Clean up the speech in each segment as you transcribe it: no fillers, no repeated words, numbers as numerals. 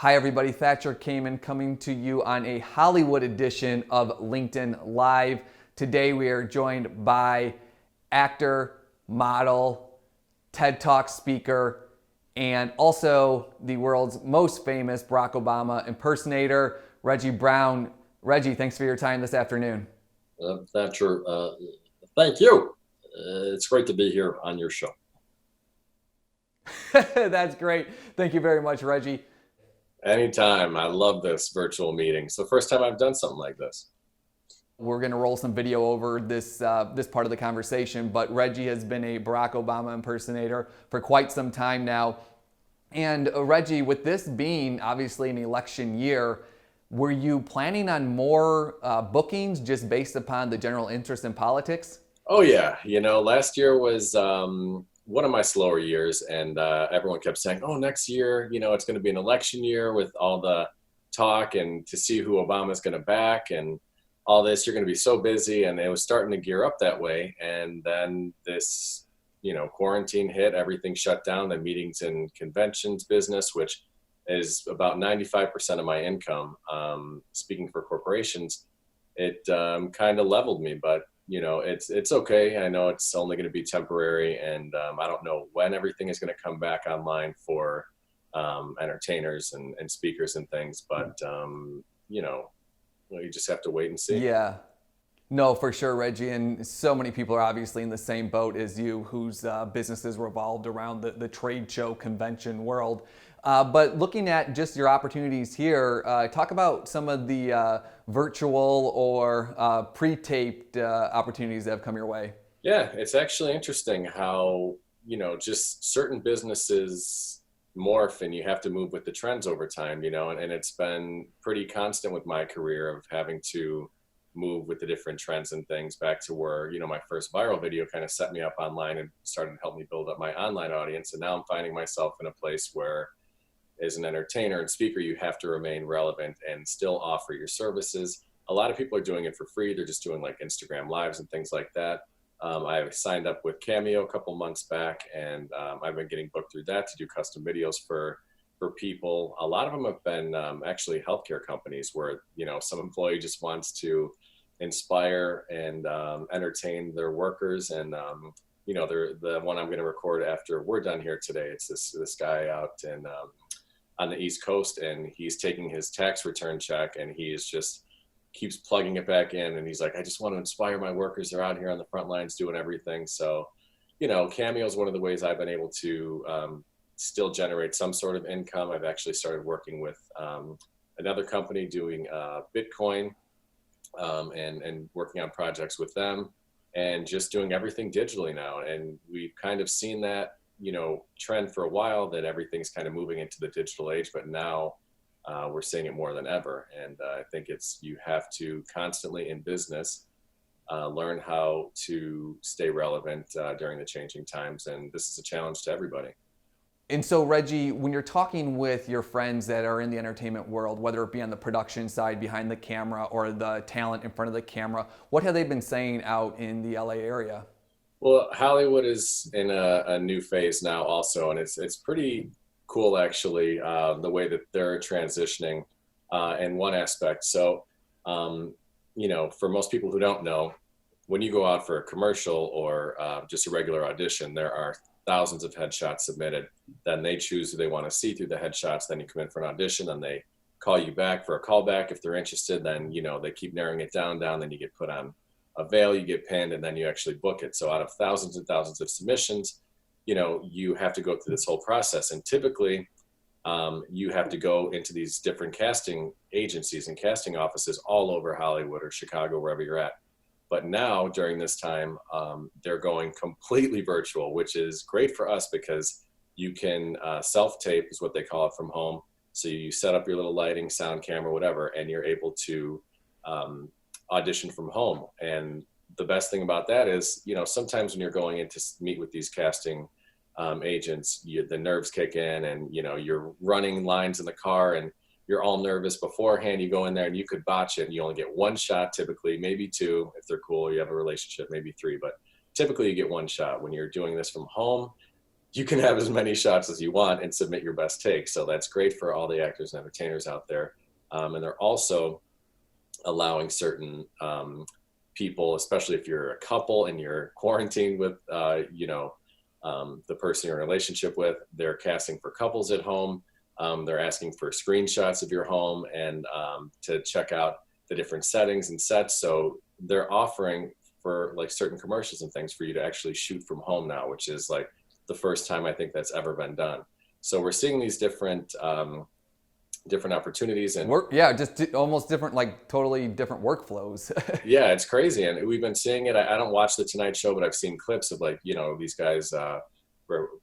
Hi everybody, Thatcher Kamen coming to you on a Hollywood edition of LinkedIn Live. Today we are joined by actor, model, TED Talk speaker, and also the world's most famous Barack Obama impersonator, Reggie Brown. Reggie, thanks for your time this afternoon. Thatcher, thank you. It's great to be here on your show. That's great. Thank you very much, Reggie. Anytime. I love this virtual meeting. It's the first time I've done something like this. We're going to roll some video over this part of the conversation, but Reggie has been a Barack Obama impersonator for quite some time now. And Reggie, with this being obviously an election year, were you planning on more bookings just based upon the general interest in politics? Oh yeah. Last year was one of my slower years, and everyone kept saying, oh, next year, it's going to be an election year with all the talk and to see who Obama's going to back and all this. You're going to be so busy, and it was starting to gear up that way. And then this, quarantine hit, everything shut down, the meetings and conventions business, which is about 95% of my income, speaking for corporations. It kind of leveled me, but it's okay. I know it's only going to be temporary, and I don't know when everything is going to come back online for entertainers and speakers and things, but you just have to wait and see. Yeah. No, for sure, Reggie. And so many people are obviously in the same boat as you, whose businesses revolved around the trade show convention world. But looking at just your opportunities here, talk about some of the virtual or pre-taped opportunities that have come your way. Yeah, it's actually interesting how, just certain businesses morph and you have to move with the trends over time, and it's been pretty constant with my career of having to move with the different trends and things back to where, my first viral video kind of set me up online and started to help me build up my online audience. And now I'm finding myself in a place where, as an entertainer and speaker, you have to remain relevant and still offer your services. A lot of people are doing it for free. They're just doing like Instagram lives and things like that. I signed up with Cameo a couple months back, and I've been getting booked through that to do custom videos for people. A lot of them have been actually healthcare companies where, some employee just wants to inspire and entertain their workers. And, they're the one I'm going to record after we're done here today. It's this guy out in on the East Coast, and he's taking his tax return check, and he is just keeps plugging it back in, and he's like, I just want to inspire my workers. They're out here on the front lines doing everything. So, Cameo is one of the ways I've been able to still generate some sort of income. I've actually started working with another company doing Bitcoin and working on projects with them, and just doing everything digitally now. And we've kind of seen that trend for a while, that everything's kind of moving into the digital age, but now we're seeing it more than ever. And I think you have to constantly in business learn how to stay relevant during the changing times. And this is a challenge to everybody. And so, Reggie, when you're talking with your friends that are in the entertainment world, whether it be on the production side behind the camera or the talent in front of the camera, what have they been saying out in the LA area? Well, Hollywood is in a new phase now also, and it's pretty cool actually, the way that they're transitioning in one aspect. So, for most people who don't know, when you go out for a commercial or just a regular audition, there are thousands of headshots submitted. Then they choose who they want to see through the headshots. Then you come in for an audition, and they call you back for a callback if they're interested. Then, they keep narrowing it down. Then you get put on a veil, you get pinned, and then you actually book it. So out of thousands and thousands of submissions, you have to go through this whole process. And typically, you have to go into these different casting agencies and casting offices all over Hollywood or Chicago, wherever you're at. But now, during this time, they're going completely virtual, which is great for us because you can self-tape, is what they call it, from home. So you set up your little lighting, sound, camera, whatever, and you're able to audition from home. And the best thing about that is, sometimes when you're going in to meet with these casting agents, the nerves kick in, and you're running lines in the car and you're all nervous beforehand. You go in there and you could botch it, and you only get one shot, typically, maybe two if they're cool, you have a relationship, maybe three, but typically you get one shot. When you're doing this from home, you can have as many shots as you want and submit your best take. So that's great for all the actors and entertainers out there. And they're also allowing certain people, especially if you're a couple and you're quarantined with, the person you're in a relationship with, they're casting for couples at home. They're asking for screenshots of your home and to check out the different settings and sets. So they're offering for like certain commercials and things for you to actually shoot from home now, which is like the first time I think that's ever been done. So we're seeing these different opportunities and just almost different, like totally different workflows. yeah, it's crazy. And we've been seeing it. I don't watch the Tonight Show, but I've seen clips of like, these guys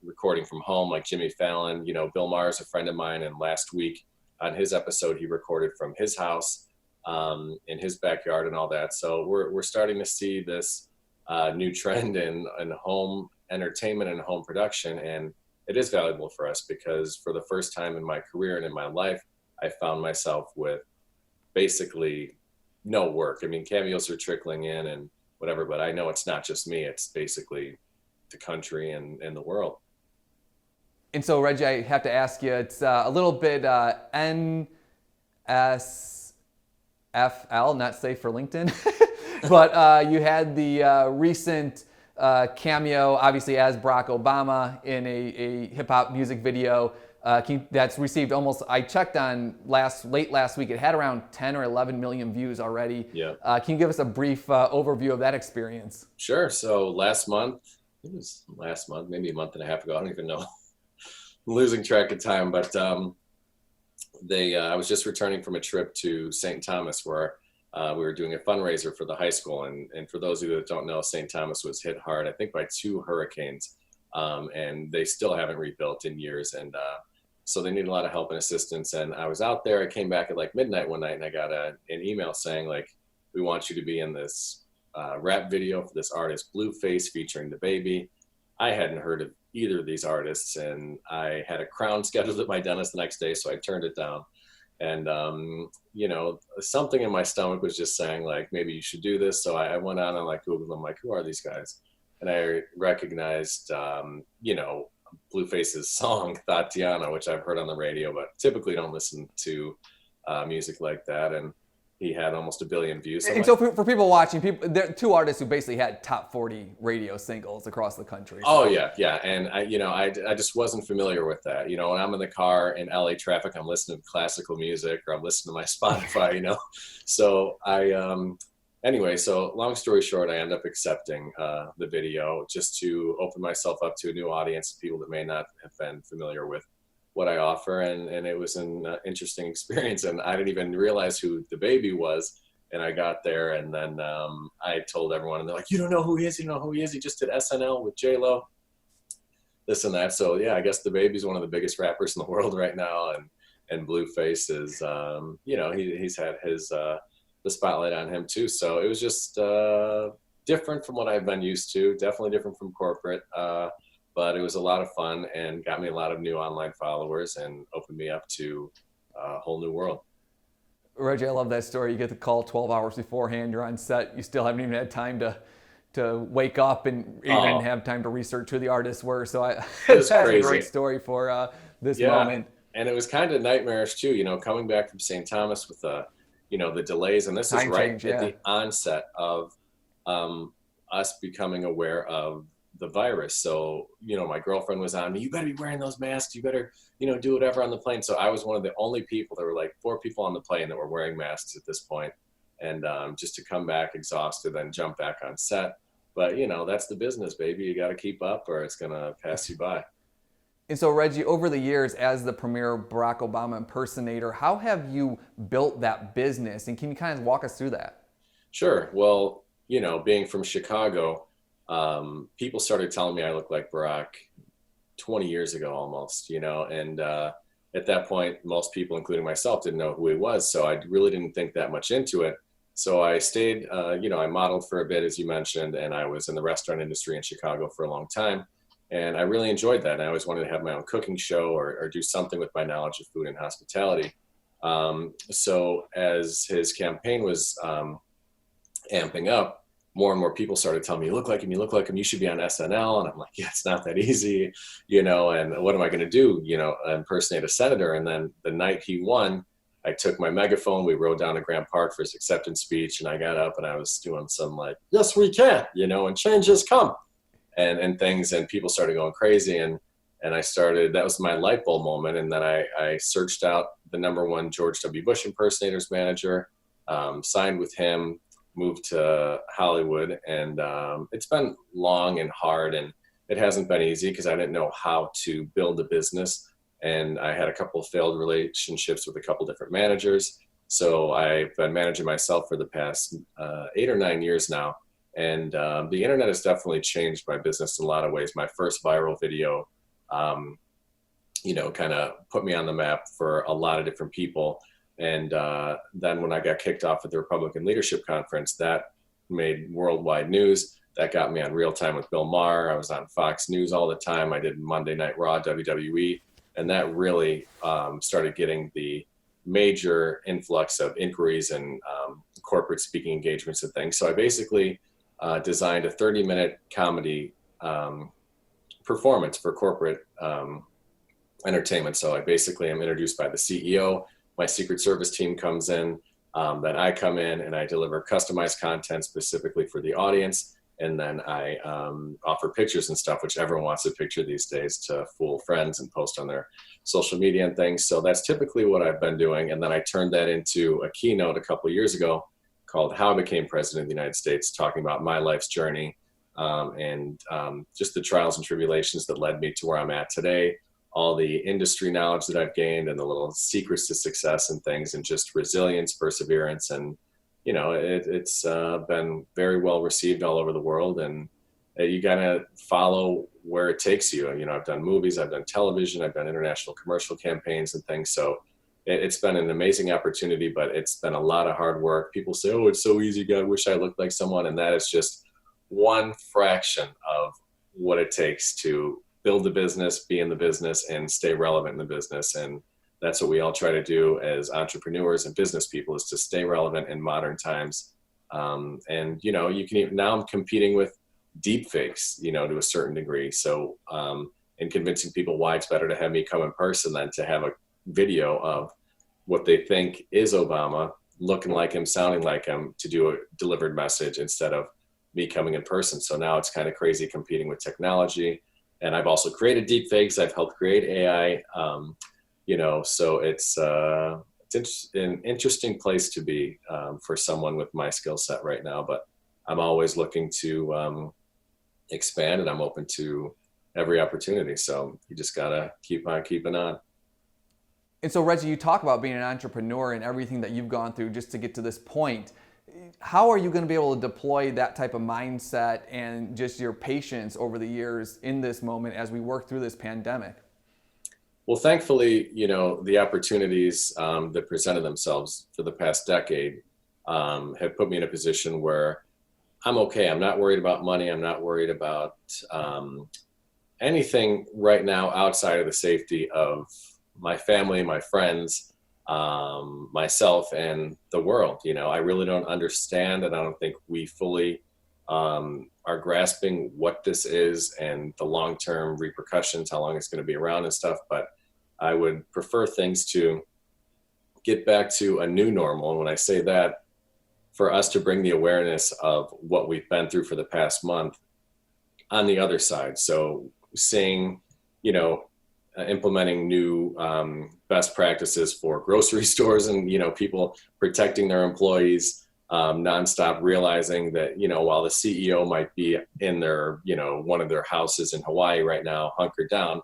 recording from home, like Jimmy Fallon. Bill Maher is a friend of mine, and last week on his episode, he recorded from his house in his backyard and all that. So we're starting to see this new trend in home entertainment and home production, and it is valuable for us because for the first time in my career and in my life, I found myself with basically no work. I mean, cameos are trickling in and whatever, but I know it's not just me. It's basically the country and the world. And so, Reggie, I have to ask you, it's a little bit NSFL, not safe for LinkedIn, but you had the recent cameo, obviously as Barack Obama in a hip-hop music video that's received almost, I checked on late last week, it had around 10 or 11 million views already. Yeah. Can you give us a brief overview of that experience? Sure. So maybe a month and a half ago, I don't even know, I'm losing track of time, but I was just returning from a trip to St. Thomas where we were doing a fundraiser for the high school. And for those of you that don't know, St. Thomas was hit hard, I think by 2 hurricanes, and they still haven't rebuilt in years. And so they need a lot of help and assistance. And I was out there, I came back at like midnight one night and I got an email saying like, we want you to be in this rap video for this artist, Blueface, featuring DaBaby. I hadn't heard of either of these artists, and I had a crown scheduled at my dentist the next day, so I turned it down. And, something in my stomach was just saying like, maybe you should do this. So I went on and like Googled them, like, who are these guys? And I recognized, Blueface's song Tatiana, which I've heard on the radio, but typically don't listen to music like that. And he had almost 1 billion views. So for people watching, there are 2 artists who basically had top 40 radio singles across the country. Oh yeah. And I just wasn't familiar with that. When I'm in the car in LA traffic, I'm listening to classical music or I'm listening to my Spotify, So anyway, so long story short, I end up accepting the video just to open myself up to a new audience, people that may not have been familiar with what I offer, and it was an interesting experience. And I didn't even realize who DaBaby was, and I got there, and then I told everyone, and they're like, "You don't know who he is? You know who he is? He just did SNL with J-Lo, this and that." So yeah, I guess DaBaby's one of the biggest rappers in the world right now, and Blueface is, he's had his the spotlight on him too. So it was just different from what I've been used to. Definitely different from corporate. But it was a lot of fun and got me a lot of new online followers and opened me up to a whole new world. Reggie, I love that story. You get the call 12 hours beforehand, you're on set, you still haven't even had time to wake up and even have time to research who the artists were. So that's a great story for this moment. And it was kind of nightmarish too, coming back from St. Thomas with the delays. And this is right at the onset of us becoming aware of the virus. So, my girlfriend was on me, you better be wearing those masks, you better, do whatever on the plane. So I was one of the only people, there were like 4 people on the plane that were wearing masks at this point. And just to come back exhausted, then jump back on set. But, that's the business, baby. You got to keep up or it's going to pass you by. And so, Reggie, over the years as the premier Barack Obama impersonator, how have you built that business? And can you kind of walk us through that? Sure. Well, being from Chicago, people started telling me I look like Barack 20 years ago almost, and at that point, most people, including myself, didn't know who he was. So I really didn't think that much into it. So I stayed, I modeled for a bit, as you mentioned, and I was in the restaurant industry in Chicago for a long time. And I really enjoyed that. And I always wanted to have my own cooking show or do something with my knowledge of food and hospitality. So as his campaign was amping up, more and more people started telling me, you look like him, you look like him, you should be on SNL. And I'm like, yeah, it's not that easy, you know, and what am I going to do? You know, impersonate a senator. And then the night he won, I took my megaphone, we rode down to Grant Park for his acceptance speech, and I got up and I was doing some like, yes, we can, you know, and change has come and things, and people started going crazy. And I started, that was my light bulb moment. And then I searched out the #1 George W. Bush impersonators manager, signed with him, moved to Hollywood, and it's been long and hard, and it hasn't been easy because I didn't know how to build a business. And I had a couple of failed relationships with a couple different managers. So I've been managing myself for the past 8 or 9 years now. And the internet has definitely changed my business in a lot of ways. My first viral video, you know, kind of put me on the map for a lot of different people. And then when I got kicked off at the Republican Leadership Conference, that made worldwide news. That got me on Real Time with Bill Maher. I was on Fox News all the time. I did Monday Night Raw, WWE. And that really started getting the major influx of inquiries and corporate speaking engagements and things. So I basically designed a 30-minute comedy performance for corporate entertainment. So I basically am introduced by the CEO. My Secret Service team comes in. Then I come in and I deliver customized content specifically for the audience. And then I offer pictures and stuff, which everyone wants a picture these days to fool friends and post on their social media and things. So that's typically what I've been doing. And then I turned that into a keynote a couple of years ago called How I Became President of the United States, talking about my life's journey and just the trials and tribulations that led me to where I'm at today, all the industry knowledge that I've gained and the little secrets to success and things, and just resilience, perseverance, and you know, it's been very well received all over the world, and you gotta follow where it takes you. You know, I've done movies, I've done television, I've done international commercial campaigns and things. So it's been an amazing opportunity, but it's been a lot of hard work. People say, oh, it's so easy, God, I wish I looked like someone. And that is just one fraction of what it takes to build a business, be in the business, and stay relevant in the business. And that's what we all try to do as entrepreneurs and business people, is to stay relevant in modern times. And, you know, you can even, now I'm competing with deep fakes, you know, to a certain degree. So, and convincing people why it's better to have me come in person than to have a video of what they think is Obama, looking like him, sounding like him, to do a delivered message instead of me coming in person. So now it's kind of crazy competing with technology. And I've also created deep fakes. I've helped create AI. You know, so it's an interesting place to be for someone with my skill set right now. But I'm always looking to expand, and I'm open to every opportunity. So you just gotta keep on keeping on. And so, Reggie, you talk about being an entrepreneur and everything that you've gone through just to get to this point. How are you going to be able to deploy that type of mindset and just your patience over the years in this moment as we work through this pandemic? Well, thankfully, you know, the opportunities that presented themselves for the past decade have put me in a position where I'm okay. I'm not worried about money. I'm not worried about anything right now outside of the safety of my family, my friends, myself, and the world. You know, I really don't understand, and I don't think we fully are grasping what this is and the long-term repercussions, how long it's going to be around and stuff. But I would prefer things to get back to a new normal. And when I say that, for us to bring the awareness of what we've been through for the past month on the other side. So seeing, you know, implementing new best practices for grocery stores, and, you know, people protecting their employees nonstop, realizing that, you know, while the CEO might be in their, you know, one of their houses in Hawaii right now, hunkered down,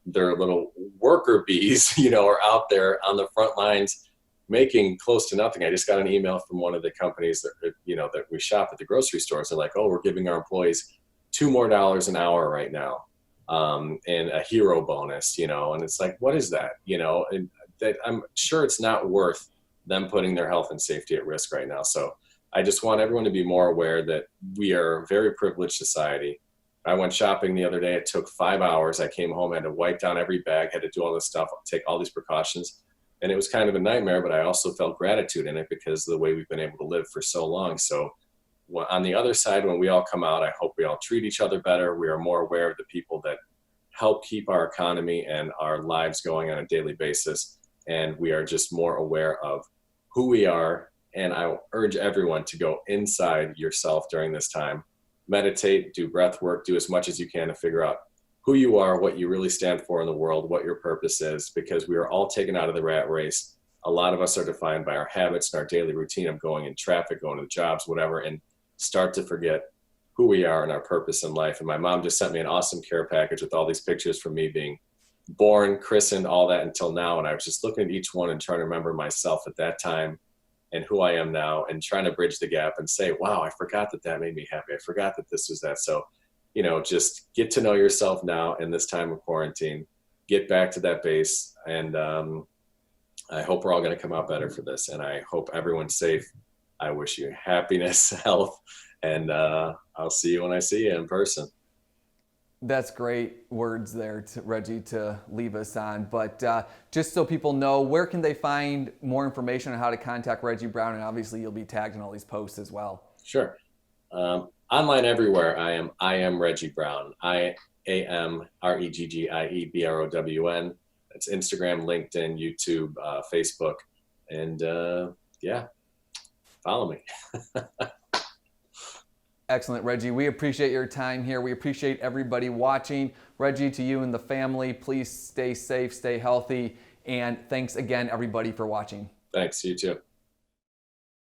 their little worker bees, you know, are out there on the front lines making close to nothing. I just got an email from one of the companies that, you know, that we shop at the grocery stores. They're like, oh, we're giving our employees $2 more an hour right now, and a hero bonus, you know. And it's like, what is that? You know, and that, I'm sure it's not worth them putting their health and safety at risk right now. So I just want everyone to be more aware that we are a very privileged society. I went shopping the other day. It took 5 hours. I came home, had to wipe down every bag, had to do all this stuff, take all these precautions. And it was kind of a nightmare, but I also felt gratitude in it because of the way we've been able to live for so long. So on the other side, when we all come out, I hope we all treat each other better. We are more aware of the people that help keep our economy and our lives going on a daily basis. And we are just more aware of who we are. And I will urge everyone to go inside yourself during this time. Meditate, do breath work, do as much as you can to figure out who you are, what you really stand for in the world, what your purpose is, because we are all taken out of the rat race. A lot of us are defined by our habits and our daily routine of going in traffic, going to the jobs, whatever, and start to forget who we are and our purpose in life. And my mom just sent me an awesome care package with all these pictures from me being born, christened, all that until now. And I was just looking at each one and trying to remember myself at that time and who I am now, and trying to bridge the gap and say, wow, I forgot that that made me happy. I forgot that this was that. So, you know, just get to know yourself now in this time of quarantine, get back to that base. And I hope we're all going to come out better for this. And I hope everyone's safe. I wish you happiness, health, and I'll see you when I see you in person. That's great words there, Reggie, to leave us on. But just so people know, where can they find more information on how to contact Reggie Brown? And obviously, you'll be tagged in all these posts as well. Sure. Online everywhere. I am Reggie Brown. IamReggieBrown. It's Instagram, LinkedIn, YouTube, Facebook, and yeah, follow me. Excellent, Reggie. We appreciate your time here. We appreciate everybody watching. Reggie, to you and the family, please stay safe, stay healthy, and thanks again, everybody, for watching. Thanks. You too.